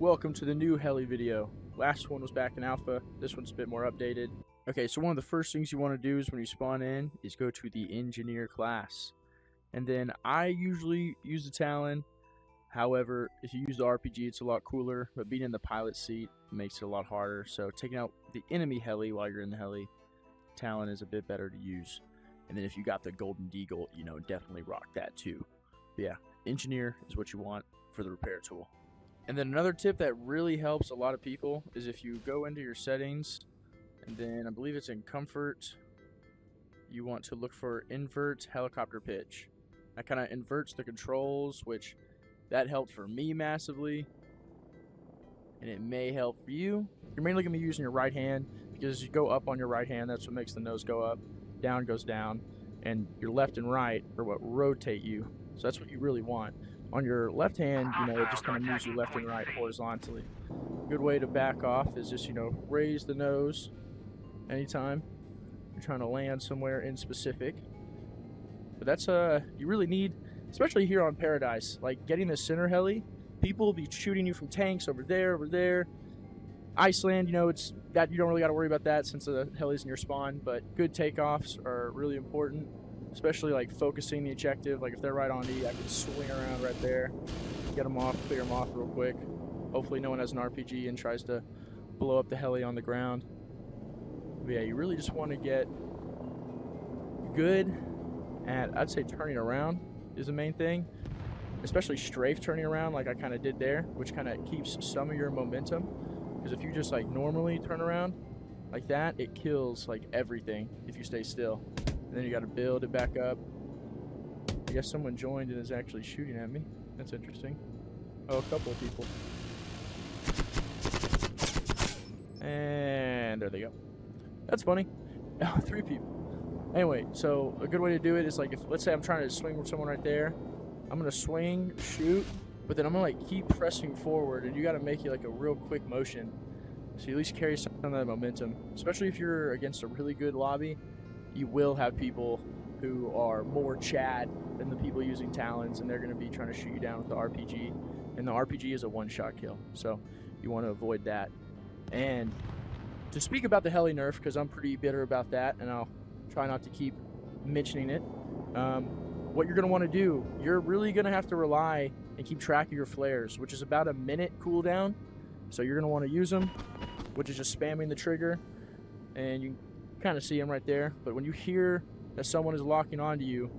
Welcome to the new heli video. Last one was back in alpha, this one's a bit more updated. Okay, so one of the first things you want to do is when you spawn in is go to the engineer class. And then I usually use the Talon. However, if you use the RPG it's a lot cooler, but being in the pilot seat makes it a lot harder. So taking out the enemy heli while you're in the heli, Talon is a bit better to use. And then if you got the Golden Deagle, you know, definitely rock that too. But yeah, engineer is what you want for the repair tool. And then another tip that really helps a lot of people is if you go into your settings, and then I believe it's in comfort, you want to look for invert helicopter pitch. That kind of inverts the controls, which that helped for me massively, and it may help for you. You're mainly going to be using your right hand, because as you go up on your right hand, that's what makes the nose go up, down goes down, and your left and right are what rotate you, so that's what you really want. On your left hand, you know, it just kind of moves you left and right horizontally. Good way to back off is just, you know, raise the nose anytime you're trying to land somewhere in specific. But that's, you really need, especially here on Paradise, like getting the center heli, people will be shooting you from tanks over there. Iceland, you know, it's that you don't really got to worry about that since the heli's in your spawn, but good takeoffs are really important. Especially like focusing the objective, like if they're right on E, I can swing around right there, get them off, clear them off real quick. Hopefully no one has an RPG and tries to blow up the heli on the ground. But yeah, you really just want to get good at, I'd say turning around is the main thing. Especially strafe turning around like I kind of did there, which kind of keeps some of your momentum. Because if you just like normally turn around like that, it kills like everything if you stay still. And then you got to build it back up. I guess someone joined and is actually shooting at me. That's interesting. Oh, a couple of people. And there they go. That's funny. Oh, 3 people. Anyway, so a good way to do it is like if, let's say I'm trying to swing with someone right there. I'm going to swing, shoot, but then I'm going to like keep pressing forward, and you got to make it like a real quick motion. So you at least carry some of that momentum. Especially if you're against a really good lobby. You will have people who are more Chad than the people using Talons, and they're going to be trying to shoot you down with the RPG. And the RPG is a one-shot kill, so you want to avoid that. And to speak about the heli nerf, because I'm pretty bitter about that, and I'll try not to keep mentioning it, what you're going to want to do, you're really going to have to rely and keep track of your flares, which is about a minute cooldown. So you're going to want to use them, which is just spamming the trigger, and you kind of see them right there. But when you hear that someone is locking onto you,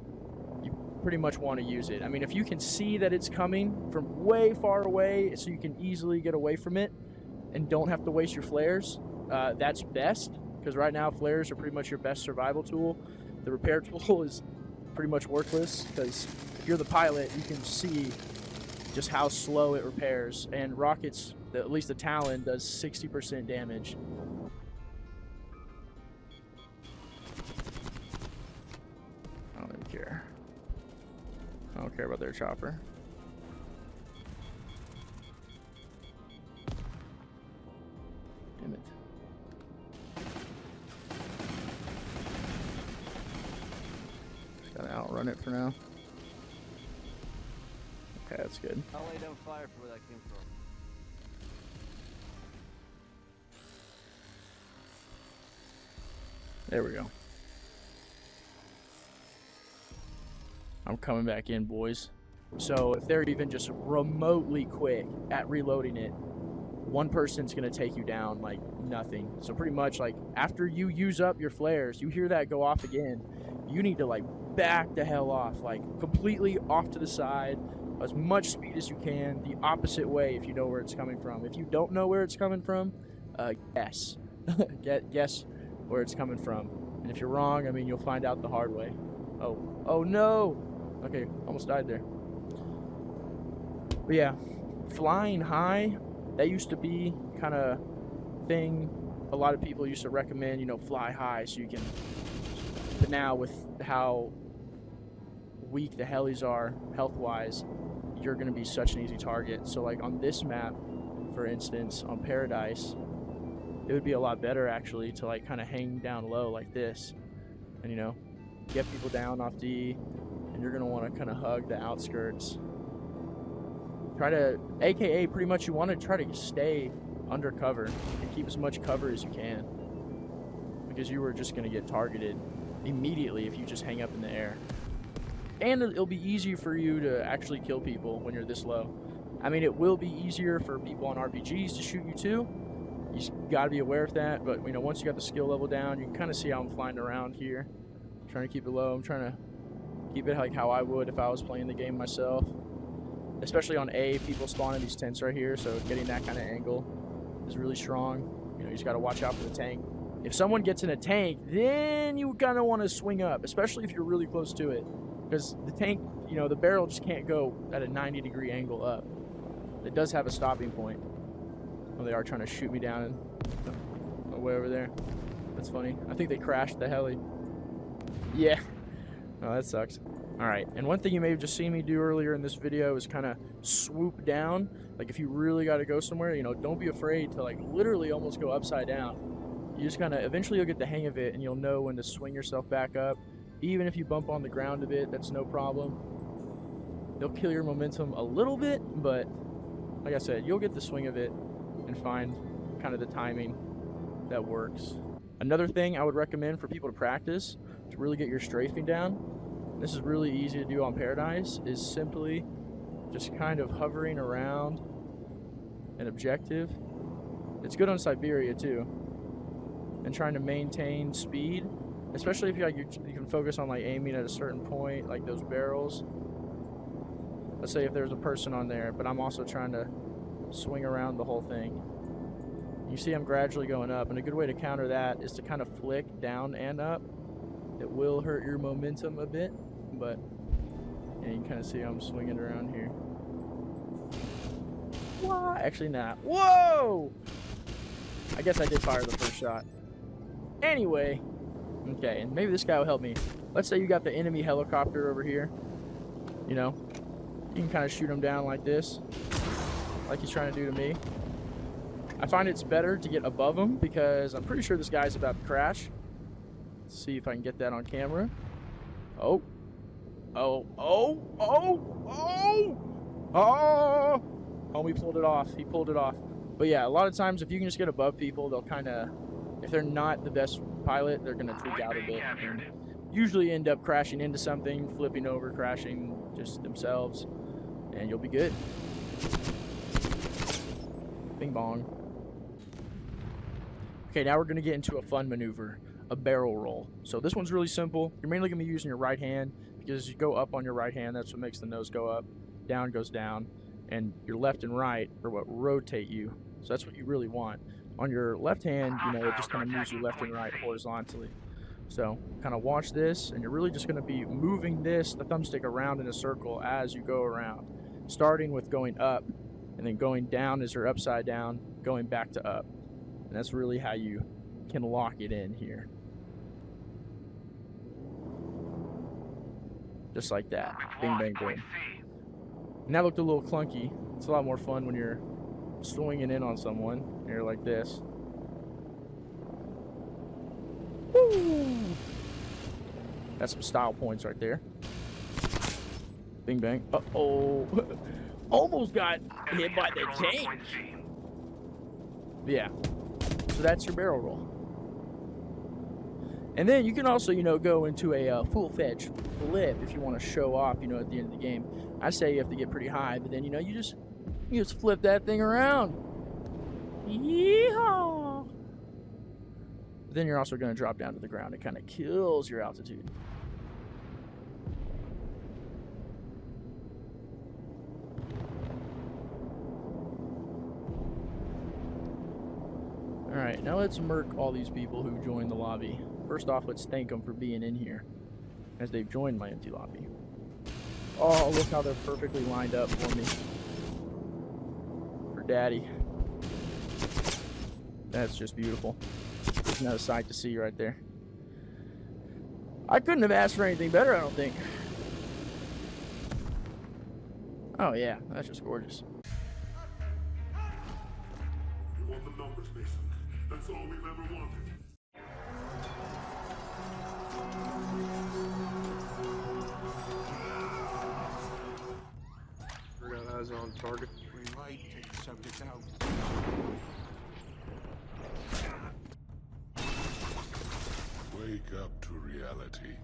you pretty much want to use it. I mean, if you can see that it's coming from way far away so you can easily get away from it and don't have to waste your flares, that's best, because right now flares are pretty much your best survival tool. The repair tool is pretty much worthless, because if you're the pilot, you can see just how slow it repairs, and rockets, at least the Talon, does 60% damage. I don't care about their chopper. Damn it. Just gotta outrun it for now. Okay, that's good. I'll lay down fire for where that came from. There we go. I'm coming back in, boys. So if they're even just remotely quick at reloading it, one person's gonna take you down like nothing. So pretty much like after you use up your flares, you hear that go off again, you need to like back the hell off, like completely off to the side, as much speed as you can, the opposite way if you know where it's coming from. If you don't know where it's coming from, guess. Guess where it's coming from. And if you're wrong, I mean, you'll find out the hard way. Oh no! Okay, almost died there. But yeah, flying high, that used to be kind of thing a lot of people used to recommend, you know, fly high so you can, but now with how weak the helis are health-wise, you're going to be such an easy target. So like on this map, for instance, on Paradise, it would be a lot better actually to like kind of hang down low like this, and you know, get people down off D, and you're going to want to kind of hug the outskirts. Try to, AKA pretty much you want to try to stay undercover and keep as much cover as you can. Because you were just going to get targeted immediately if you just hang up in the air. And it'll be easier for you to actually kill people when you're this low. I mean, it will be easier for people on RPGs to shoot you too. You got to be aware of that. But, you know, once you got the skill level down, you can kind of see how I'm flying around here. I'm trying to keep it low. I'm trying to keep it like how I would if I was playing the game myself. Especially on A, people spawn in these tents right here. So getting that kind of angle is really strong. You know, you just got to watch out for the tank. If someone gets in a tank, then you kind of want to swing up, especially if you're really close to it. Because the tank, you know, the barrel just can't go at a 90-degree angle up. It does have a stopping point. Oh, they are trying to shoot me down way over there. That's funny. I think they crashed the heli. Yeah. Oh, that sucks. Alright, and one thing you may have just seen me do earlier in this video is kind of swoop down. Like, if you really got to go somewhere, you know, don't be afraid to, like, literally almost go upside down. You just kind of, eventually you'll get the hang of it, and you'll know when to swing yourself back up. Even if you bump on the ground a bit, that's no problem. They'll kill your momentum a little bit, but like I said, you'll get the swing of it and find kind of the timing that works. Another thing I would recommend for people to practice to really get your strafing down, this is really easy to do on Paradise, is simply just kind of hovering around an objective. It's good on Siberia too. And trying to maintain speed, especially if you can focus on like aiming at a certain point, like those barrels. Let's say if there's a person on there, but I'm also trying to swing around the whole thing. You see I'm gradually going up, and a good way to counter that is to kind of flick down and up. It will hurt your momentum a bit, but yeah, you can kind of see I'm swinging around here. What? Actually not. Whoa! I guess I did fire the first shot. Anyway, okay, and maybe this guy will help me. Let's say you got the enemy helicopter over here. You know, you can kind of shoot him down like this, like he's trying to do to me. I find it's better to get above him because I'm pretty sure this guy's about to crash. Let's see if I can get that on camera. Oh. Oh, oh, oh, oh, oh. Oh, he pulled it off. He pulled it off. But yeah, a lot of times if you can just get above people, they'll kind of, if they're not the best pilot, they're going to tweak out a bit. And usually end up crashing into something, flipping over, crashing just themselves, and you'll be good. Bing bong. Okay, now we're going to get into a fun maneuver, a barrel roll. So this one's really simple. You're mainly going to be using your right hand because you go up on your right hand. That's what makes the nose go up. Down goes down. And your left and right are what rotate you. So that's what you really want. On your left hand, you know, it just kind of moves you left and right horizontally. So kind of watch this, and you're really just going to be moving the thumbstick around in a circle as you go around. Starting with going up, and then going down as you're upside down, going back to up. And that's really how you can lock it in here. Just like that. Bing, bang, boom. And that looked a little clunky. It's a lot more fun when you're swinging in on someone. And you're like this. Woo! That's some style points right there. Bing, bang. Uh-oh. Almost got hit by the tank. Yeah. So that's your barrel roll. And then you can also, you know, go into a full-fledged flip if you want to show off, you know, at the end of the game. I say you have to get pretty high, but then, you know, you just flip that thing around. Yeehaw! But then you're also going to drop down to the ground. It kind of kills your altitude. Alright, now let's murk all these people who joined the lobby. First off, let's thank them for being in here, as they've joined my empty lobby. Oh, look how they're perfectly lined up for me. For daddy. That's just beautiful. Isn't that a sight to see right there? I couldn't have asked for anything better, I don't think. Oh yeah, that's just gorgeous. We want the numbers, Mason. That's all we've ever wanted. Eyes on target. We might take the subject out. Wake up to reality.